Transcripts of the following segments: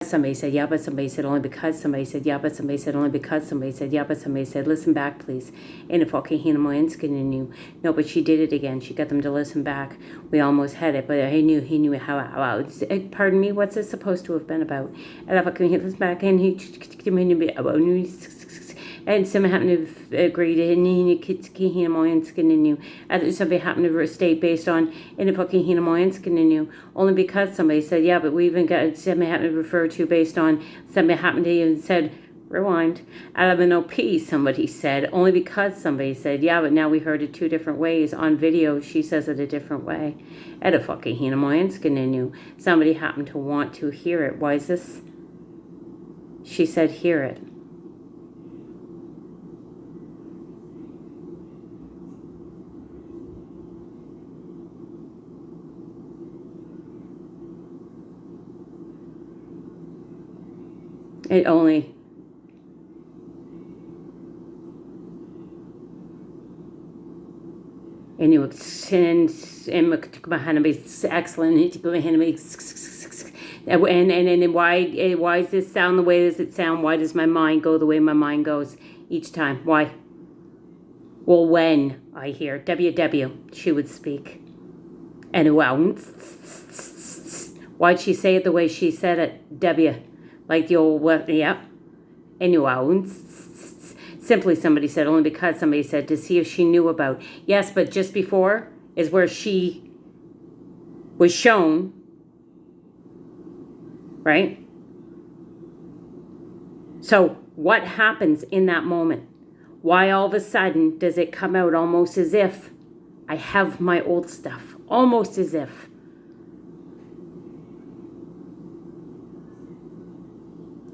somebody said, yeah, but somebody said, only because somebody said, yeah, but somebody said, only because somebody said, yeah, but somebody said, listen back, please. And if fucking Hinamoyanskin knew. No, but she did it again. She got them to listen back. We almost had it, but he knew how pardon me, what's this supposed to have been about? And I fucking hit this back and and somebody happened to agree to somebody happened to state based on in a fucking Hinamoyanskin only because somebody said, yeah, but we even got somebody happened to refer to based on somebody happened to even said, rewind, LMNOP, somebody said, only because somebody said, yeah, but now we heard it 2 different ways. On video, she says it a different way. At a fucking Hinamoyanskin somebody happened to want to hear it. Why is this? She said, hear it. It only... And you extend and excellent. And why does this sound the way does it sound? Why does my mind go the way my mind goes each time? Why? Well, when I hear WW, she would speak. And why'd she say it the way she said it? W, like the old what? Yeah. And simply somebody said, only because somebody said, to see if she knew about. Yes, but just before is where she was shown, right? So what happens in that moment? Why all of a sudden does it come out almost as if I have my old stuff? Almost as if.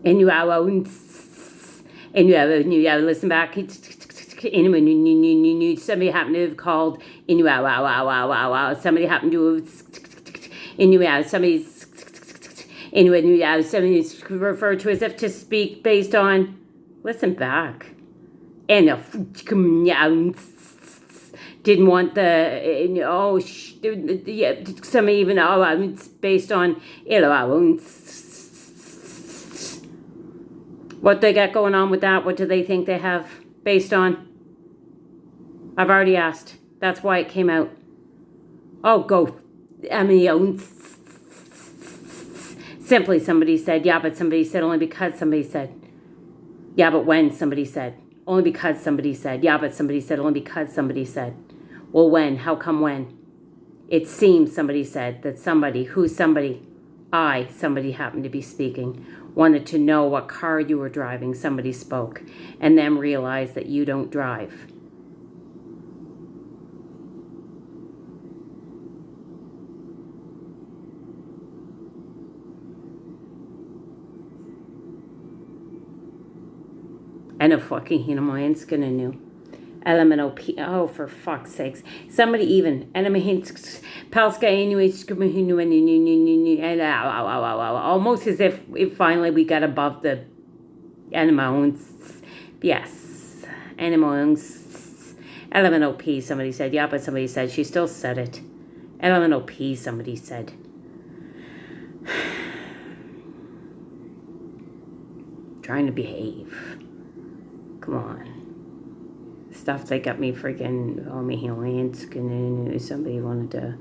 And you listen back. Somebody happened to have called. Somebody happened to have. Somebody's referred to as if to speak based on. Listen back. And didn't want the somebody even based on what they got going on with that. What do they think they have based on? I've already asked. That's why it came out. Oh, go. Simply somebody said, yeah, but somebody said, only because somebody said. Yeah, but when somebody said. Only because somebody said. Yeah, but somebody said, only because somebody said. Well, when? How come when? It seems somebody said that somebody, who's somebody? Somebody happened to be speaking, wanted to know what car you were driving. Somebody spoke, and then realized that you don't drive. And a fucking Hinamoyanskin knew. LMNOP. Oh, for fuck's sakes. Somebody even. Palska almost as if finally we got above the animals. Yes. Animals. LMNOP, somebody said. Yeah, but somebody said. She still said it. LMNOP, somebody said. Trying to behave. Come on. Stuff that got me freaking somebody wanted to,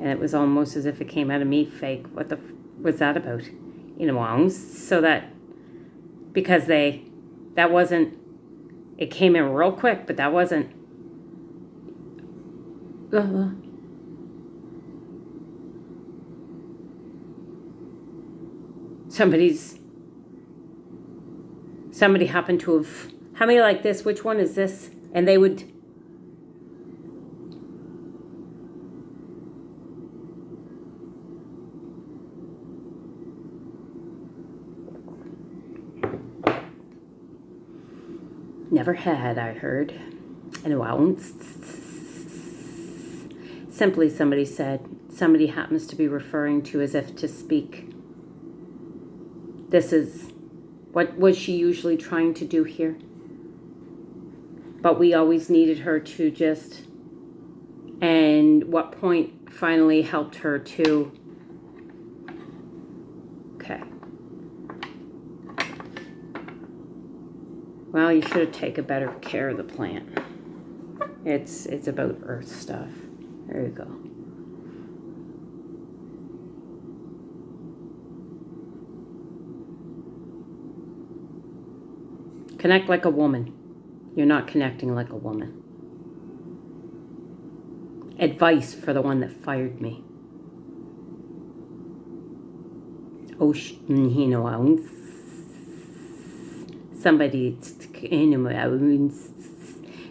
and it was almost as if it came out of me fake. What the was that about? So that because that wasn't, it came in real quick, but that wasn't. Somebody happened to have. How many like this? Which one is this? And they would. Never had, I heard. And a while. Simply somebody said, somebody happens to be referring to as if to speak. This is, what was she usually trying to do here? But we always needed her to just, and what point finally helped her to, okay. Well, you should have taken better care of the plant. It's about earth stuff. There you go. Connect like a woman. You're not connecting like a woman. Advice for the one that fired me. Oh, somebody,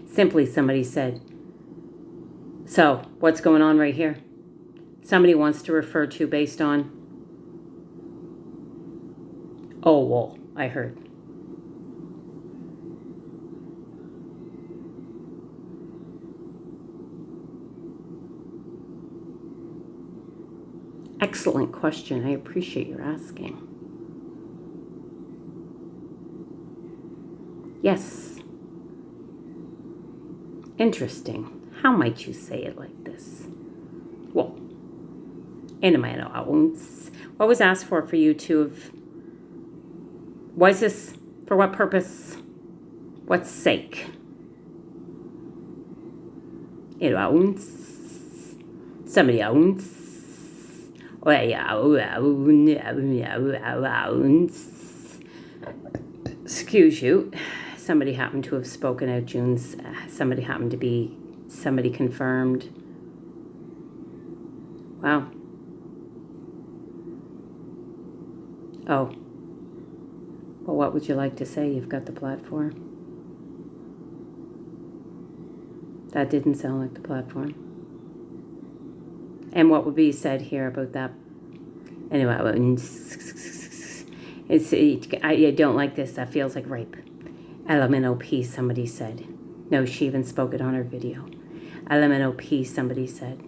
simply somebody said, so what's going on right here? Somebody wants to refer to based on, oh, well, I heard. Excellent question. I appreciate your asking. Yes. Interesting. How might you say it like this? Well, what was asked for you to have? Why is this? For what purpose? What sake? Somebody owns. Excuse you. Somebody happened to have spoken out June's. Somebody happened to be somebody confirmed. Wow. Oh. Well, what would you like to say? You've got the platform. That didn't sound like the platform. And what would be said here about that? Anyway, I don't like this. That feels like rape. LMNOP, somebody said. No, she even spoke it on her video. LMNOP, somebody said.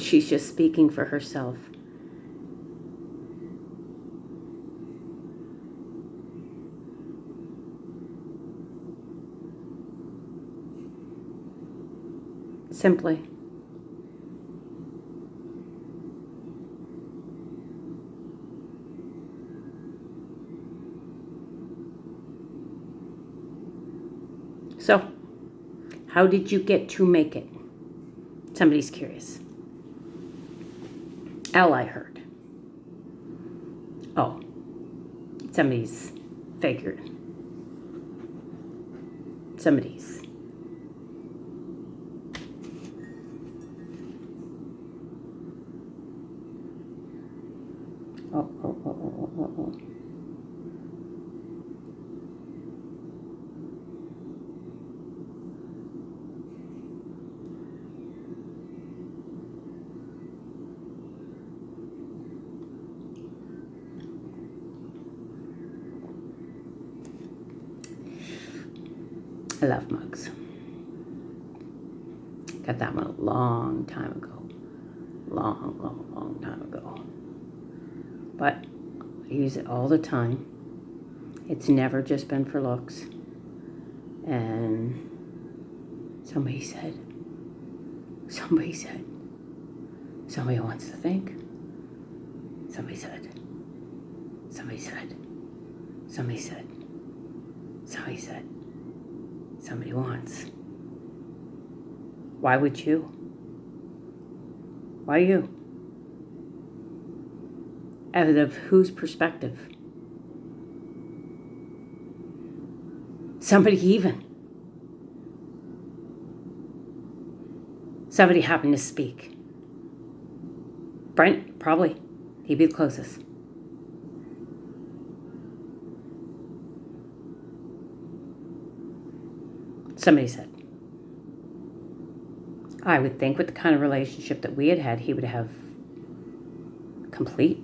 She's just speaking for herself. Simply. So, how did you get to make it? Somebody's curious. L, I heard. Oh, somebody's figured. Somebody's. Oh. I love mugs. Got that one a long time ago. Long time ago. But I use it all the time. It's never just been for looks. And somebody wants to think. Somebody said. Somebody wants. Why would you? Why you? Out of whose perspective? Somebody even. Somebody happened to speak. Brent, probably. He'd be the closest. Somebody said. I would think with the kind of relationship that we had, he would have complete.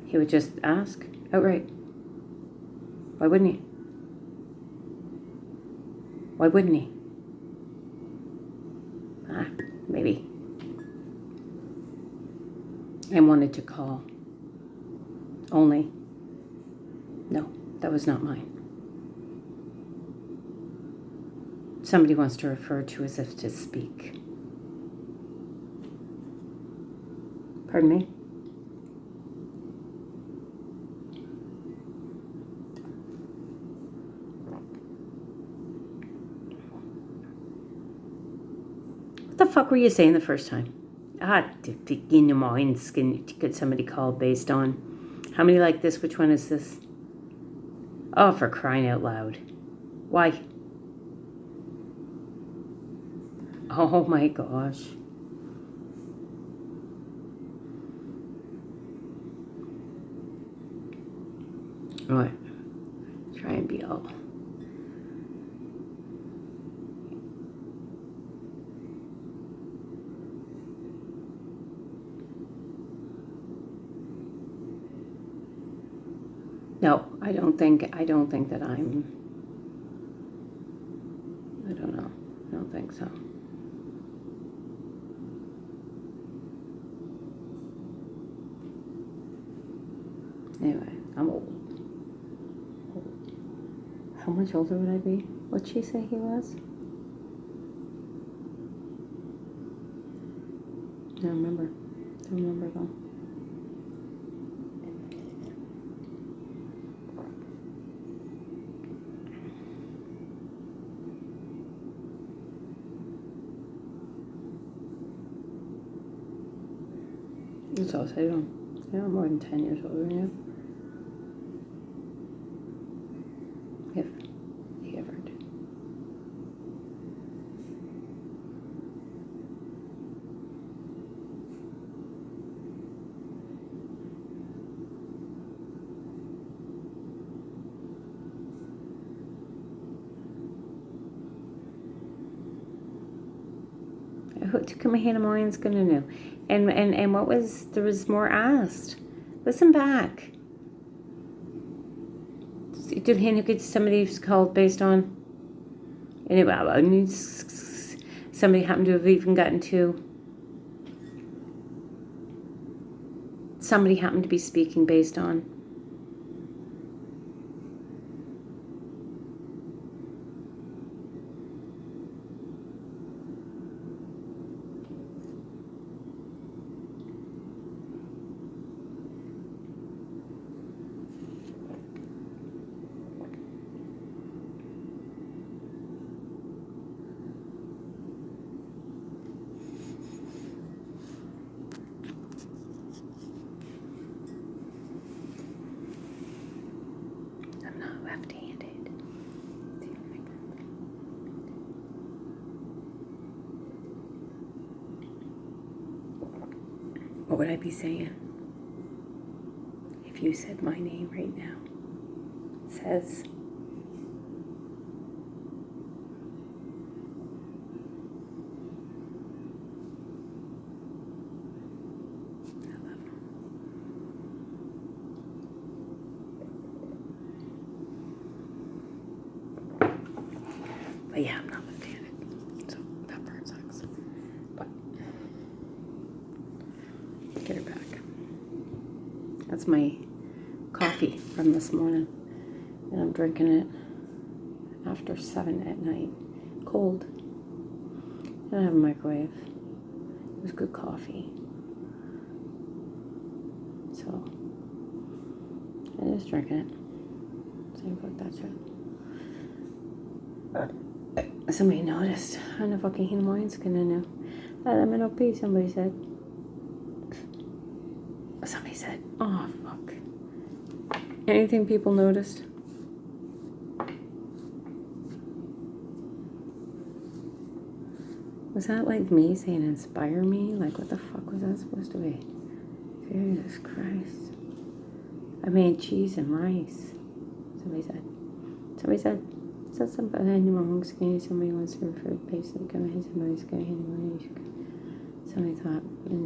He would just ask outright. Why wouldn't he? Why wouldn't he? Maybe. And wanted to call. Only. No, that was not mine. Somebody wants to refer to as if to speak. Pardon me? fuck were you saying the first time? In your mind, could somebody call based on how many like this? Which one is this? Oh, for crying out loud. Why? Oh my gosh. Right. Try and be all. No, I don't think that I don't know. I don't think so. Anyway, I'm old. How much older would I be? What'd she say he was? I don't remember. Don't remember though. That's all I say to him. Yeah, I'm more than 10 years older than you. If he ever did. Come here, Moyan's gonna know. And what was there was more asked. Listen back. Did he get somebody's called based on anyway, somebody happened to have even gotten to somebody happened to be speaking based on I'm not left-handed. What would I be saying if you said my name right now? It says but yeah, I'm not left-handed, so that part sucks. But get her back. That's my coffee from this morning, and I'm drinking it after 7 at night, cold. I don't have a microwave. It was good coffee, so I'm just drinking it. Same fuck that shit. Somebody noticed. I know fucking Hinamoyan's gonna know. I'm an OP, somebody said. Somebody said, oh fuck. Anything people noticed? Was that like me saying inspire me? Like what the fuck was that supposed to be? Jesus Christ. I made cheese and rice. Somebody said somebody somebody wants to refer to basic somebody's going somebody thought in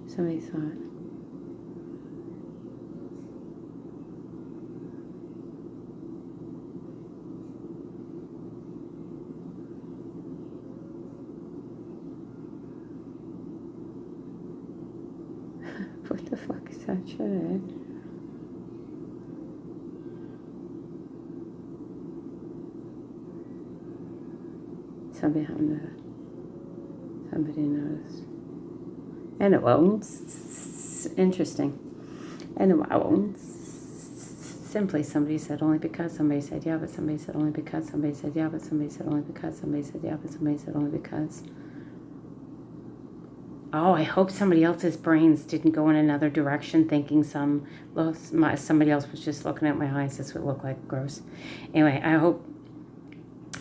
the somebody thought what the fuck is that shit? Somebody noticed. And it won't. Interesting. And it won't. simply somebody said only because, somebody said yeah, but somebody said only because, somebody said yeah, but somebody said only because, somebody said yeah, but somebody said only because. Oh, I hope somebody else's brains didn't go in another direction thinking somebody else was just looking at my eyes. This would look like gross. Anyway, I hope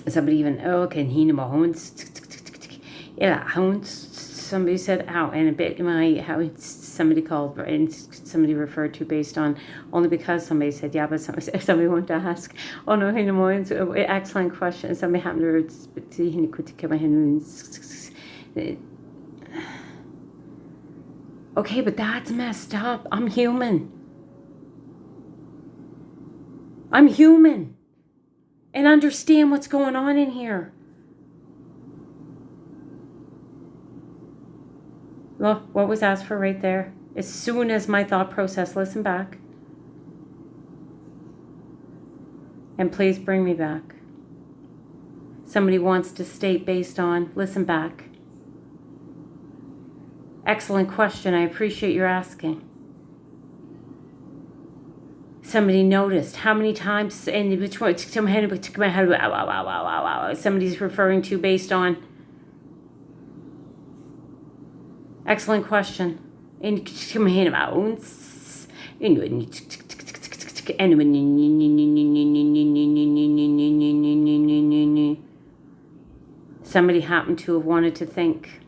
somebody even, can he know yeah, somebody said ow, and a bit how somebody called and somebody referred to based on only because somebody said yeah, but somebody wanted to ask. Oh no, excellent question. Somebody happened to okay, but that's messed up. I'm human. I'm human. And understand what's going on in here. Look, what was asked for right there? As soon as my thought process, listen back. And please bring me back. Somebody wants to state based on, listen back. Excellent question. I appreciate your asking. Somebody noticed how many times and which one somebody's referring to based on. Excellent question. Somebody happened to have wanted to think.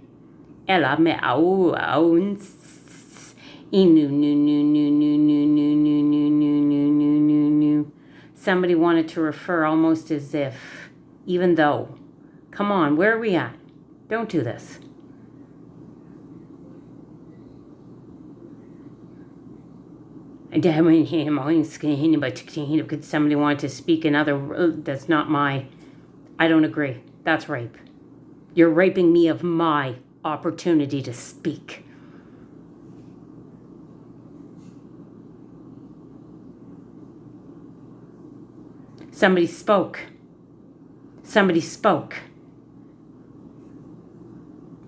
Somebody wanted to refer almost as if, even though. Come on, where are we at? Don't do this. Somebody wanted to speak another, that's not my, I don't agree. That's rape. You're raping me of my opportunity to speak. Somebody spoke. Somebody spoke.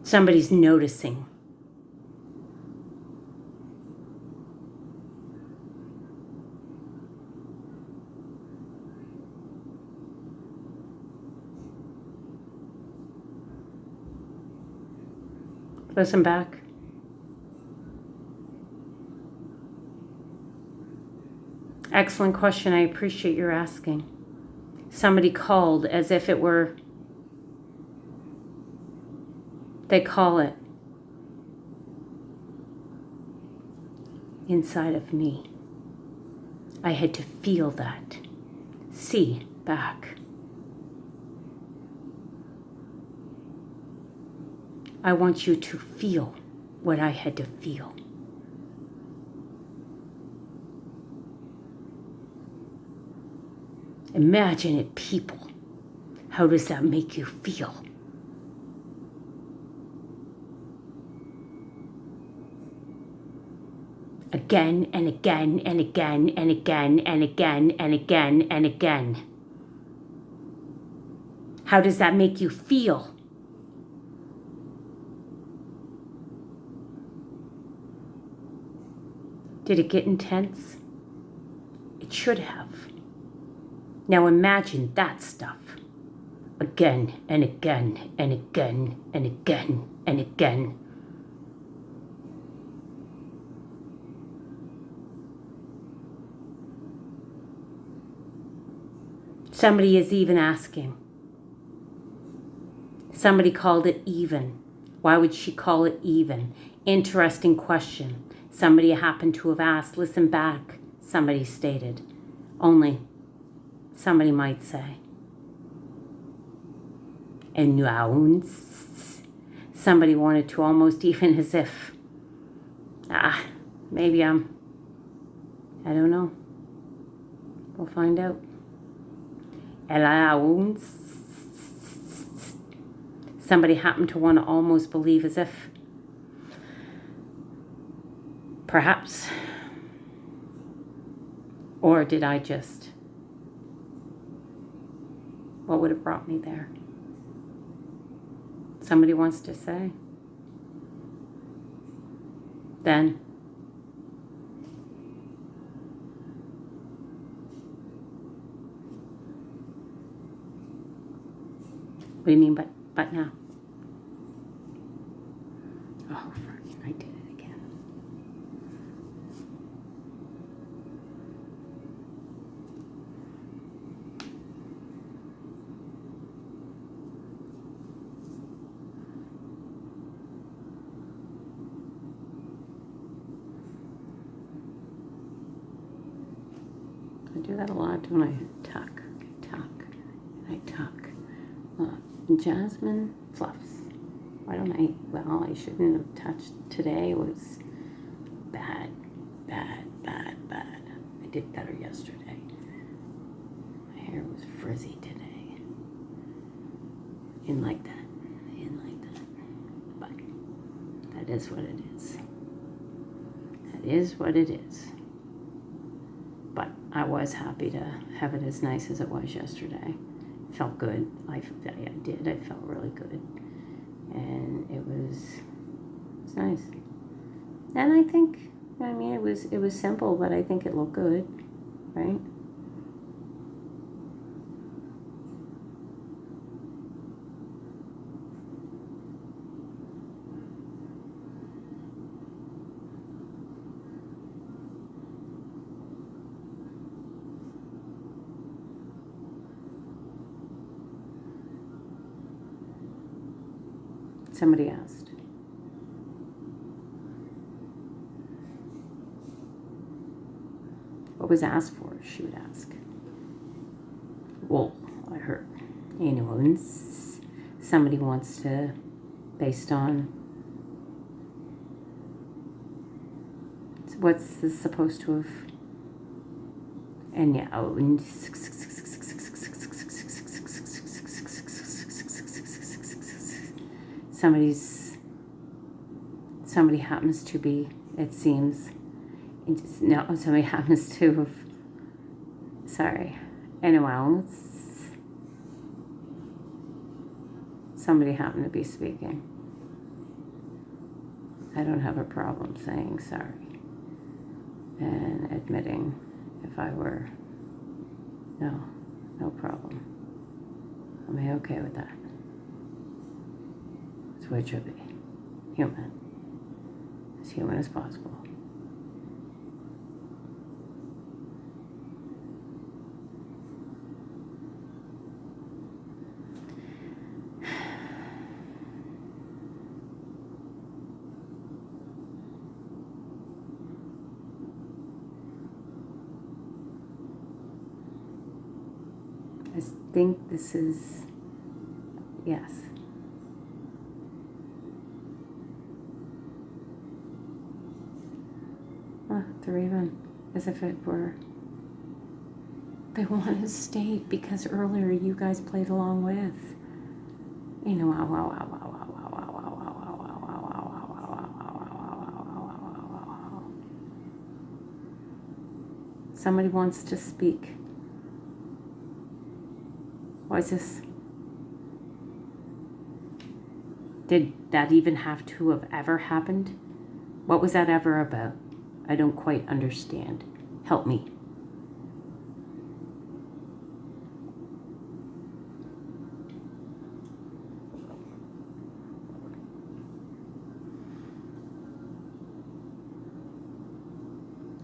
Somebody's noticing. Listen back. Excellent question. I appreciate your asking. Somebody called as if it were, they call it inside of me. I had to feel that. See back. I want you to feel what I had to feel. Imagine it, people. How does that make you feel? Again and again and again and again and again and again and again. How does that make you feel? Did it get intense? It should have. Now imagine that stuff. Again and again and again and again and again. Somebody is even asking. Somebody called it even. Why would she call it even? Interesting question. Somebody happened to have asked, listen back, somebody stated. Only, somebody might say. And nuance. Somebody wanted to almost even as if, maybe I don't know. We'll find out. Somebody happened to want to almost believe as if, perhaps, or did I just, what would have brought me there? Somebody wants to say. Then, do you mean, but now? Oh, I did it again. I do that a lot when I tuck, and I tuck. Jasmine fluffs. Why don't I? Well, I shouldn't have touched today. It was bad. I did better yesterday. My hair was frizzy today. In like that. But that is what it is. That is what it is. But I was happy to have it as nice as it was yesterday. Felt good. I did. I felt really good. And it was nice. And I think, it was simple, but I think it looked good, right? Somebody asked. What was asked for? She would ask. Well, I heard. Somebody wants to, based on, what's this supposed to have, and yeah, somebody happens to be, it seems, somebody happens to have, anyway, somebody happened to be speaking. I don't have a problem saying sorry and admitting if I were, no problem. I'm okay with that. It's the way it should be. Human. As human as possible. I think this is, yes. They're even, as if it were, they want to state because earlier you guys played along with, somebody wants to speak. Why is this? Did that even have to have ever happened? What was that ever about? I don't quite understand. Help me.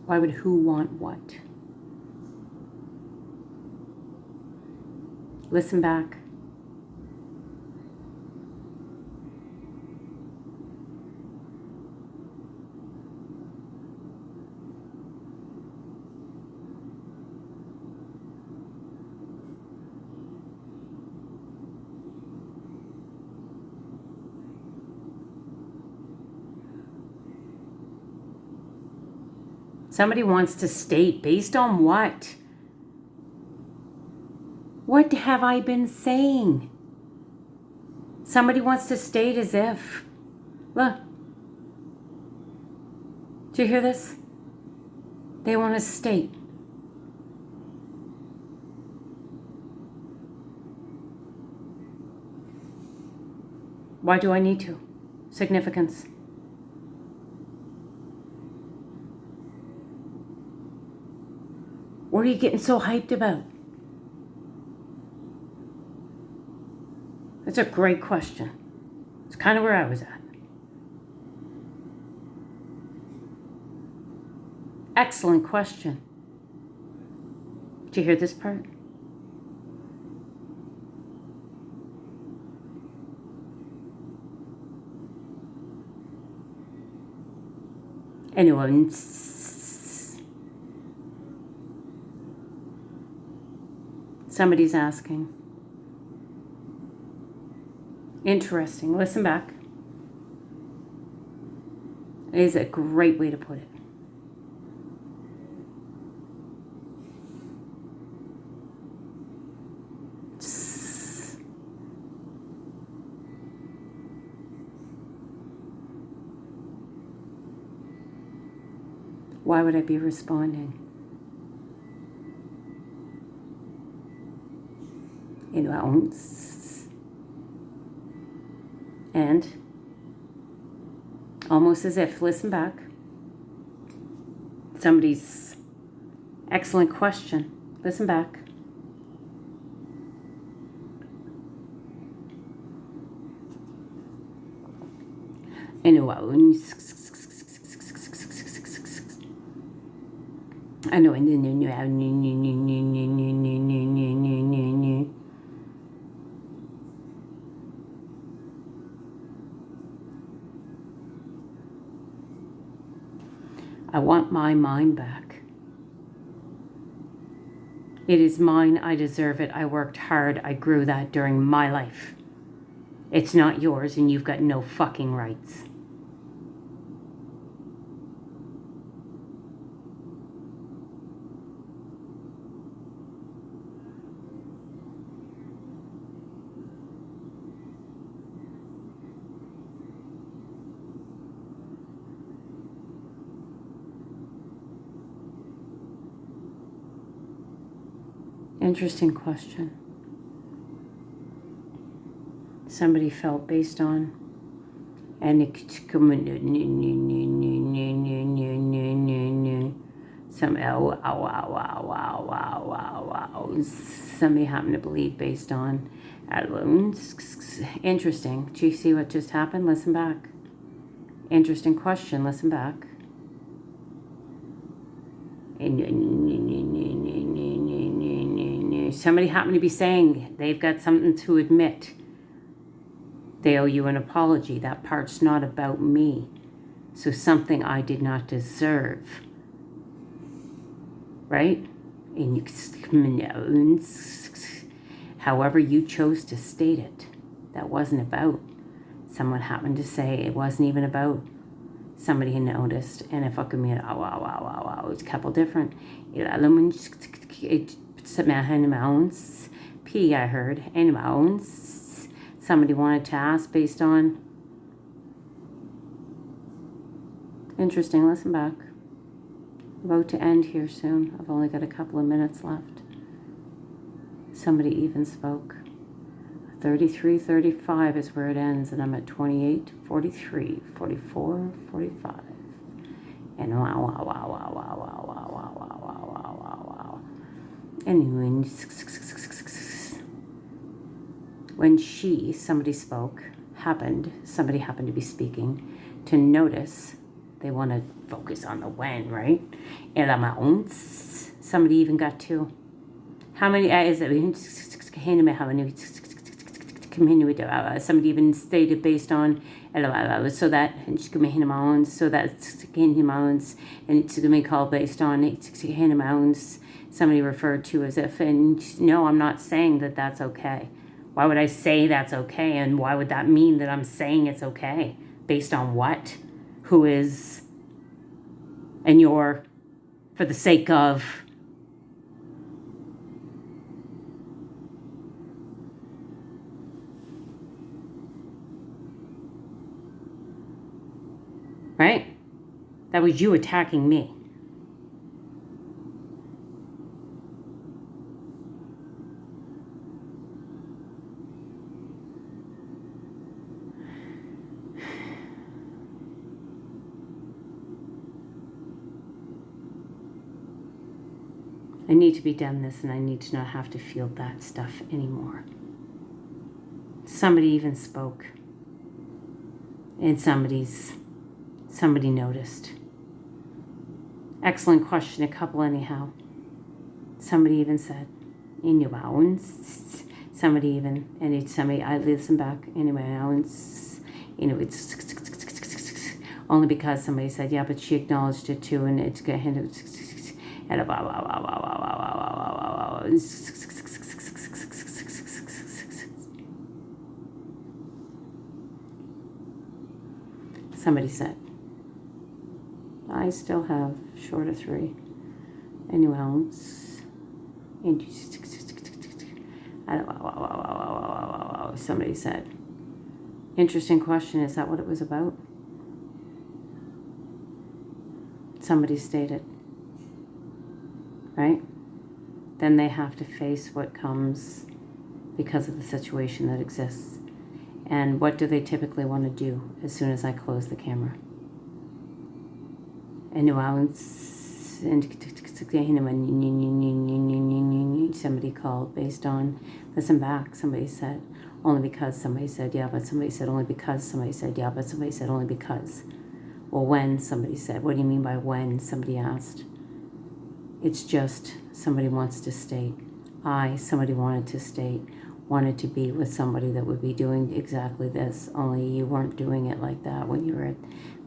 Why would who want what? Listen back. Somebody wants to state based on what? What have I been saying? Somebody wants to state as if. Look. Do you hear this? They want to state. Why do I need to? Significance. What are you getting so hyped about? That's a great question. It's kind of where I was at. Excellent question. Did you hear this part? Anyway, somebody's asking. Interesting. Listen back. It is a great way to put it. Why would I be responding? In ounce. And almost as if, listen back. Somebody's excellent question. Listen back. In ounce. I know. I want my mind back. It is mine. I deserve it. I worked hard. I grew that during my life. It's not yours, and you've got no fucking rights. Interesting question. Somebody felt based on and some somebody happened to believe based on interesting. Do you see what just happened? Listen back. Interesting question. Listen back. Somebody happened to be saying they've got something to admit. They owe you an apology. That part's not about me. So something I did not deserve. Right? However you chose to state it. That wasn't about. Someone happened to say it wasn't even about. Somebody noticed. And if I could mean, it's a couple different. P, I heard. Animals. Somebody wanted to ask based on. Interesting. Listen back. About to end here soon. I've only got a couple of minutes left. Somebody even spoke. 33:35 is where it ends, and I'm at 28, 43, 44, 45. And wow. Anyway, when somebody spoke, somebody happened to be speaking, to notice, they want to focus on the when, right? And somebody even got to, how many, is it, somebody even stated based on, so that, and it's going to be called based on, somebody referred to as if, and no, I'm not saying that that's okay. Why would I say that's okay? And why would that mean that I'm saying it's okay? Based on what? Who is, and you're, for the sake of, right? That was you attacking me. I need to be done this, and I need to not have to feel that stuff anymore. Somebody even spoke. And somebody noticed. Excellent question, a couple anyhow. Somebody even said, in your bounds. Somebody even, I listen back, anyway, it's only because somebody said, yeah, but she acknowledged it too, and it's going to somebody said, I still have short of 3. Anyway, somebody said, interesting question, is that what it was about? Somebody stated, right? Then they have to face what comes because of the situation that exists. And what do they typically want to do as soon as I close the camera? Somebody called based on, listen back, somebody said, only because somebody said, yeah, but somebody said only because somebody said, yeah, but somebody said only because. Well, when somebody said, what do you mean by when? Somebody asked. It's just somebody wants to state. Somebody wanted to state, wanted to be with somebody that would be doing exactly this, only you weren't doing it like that when you were at,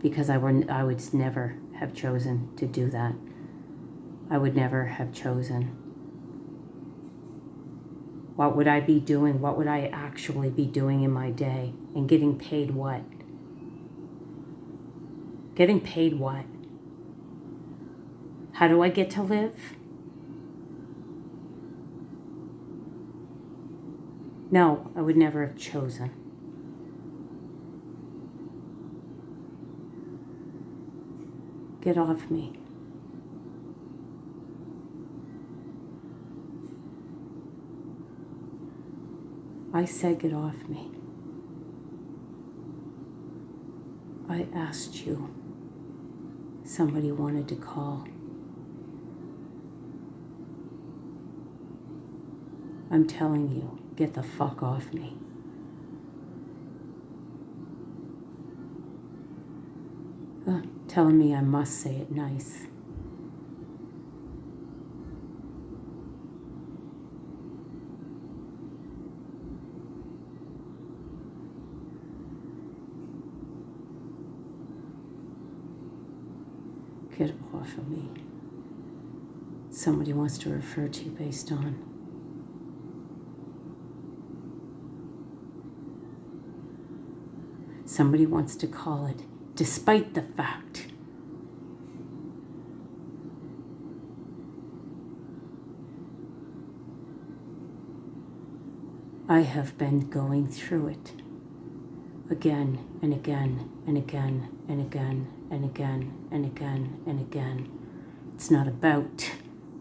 because I would never have chosen to do that. I would never have chosen. What would I be doing? What would I actually be doing in my day? And getting paid what? Getting paid what? How do I get to live? No, I would never have chosen. Get off me. I said get off me. I asked you. Somebody wanted to call. I'm telling you, get the fuck off me. Telling me I must say it nice. Get off of me. Somebody wants to refer to you based on. Somebody wants to call it, despite the fact. I have been going through it again and again and again and again and again and again and again. It's not about